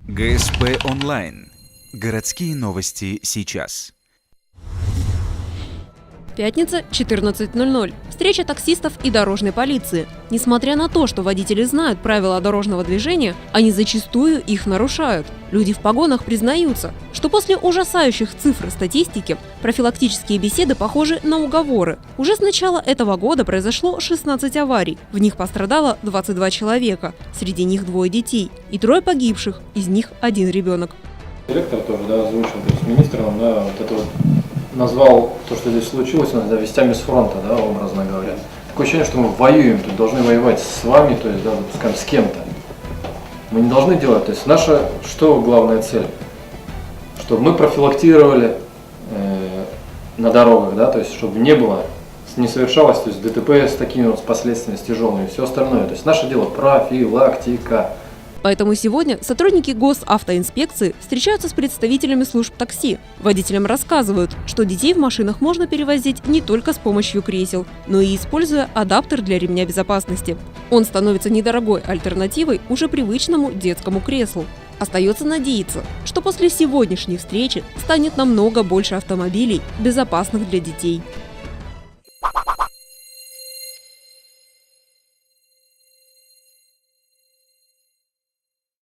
ГСП онлайн. Городские новости сейчас. Пятница, 14:00. Встреча таксистов и дорожной полиции. Несмотря на то, что водители знают правила дорожного движения, они зачастую их нарушают. Люди в погонах признаются, что после ужасающих цифр статистики профилактические беседы похожи на уговоры. Уже с начала этого года произошло 16 аварий. В них пострадало 22 человека. Среди них 2 детей и 3 погибших, из них 1 ребенок. Директор тоже озвучил, то есть министр нам вот это вот назвал то, что здесь случилось, вестями с фронта, образно говоря. Такое ощущение, что мы воюем, тут должны воевать с вами, то есть, скажем, с кем-то. Мы не должны делать, то есть наша, что главная цель? Чтобы мы профилактировали на дорогах, то есть чтобы не было, не совершалось, то есть ДТП с такими вот последствиями, с тяжелыми и все остальное. То есть наше дело профилактика. Поэтому сегодня сотрудники госавтоинспекции встречаются с представителями служб такси. Водителям рассказывают, что детей в машинах можно перевозить не только с помощью кресел, но и используя адаптер для ремня безопасности. Он становится недорогой альтернативой уже привычному детскому креслу. Остается надеяться, что после сегодняшней встречи станет намного больше автомобилей, безопасных для детей.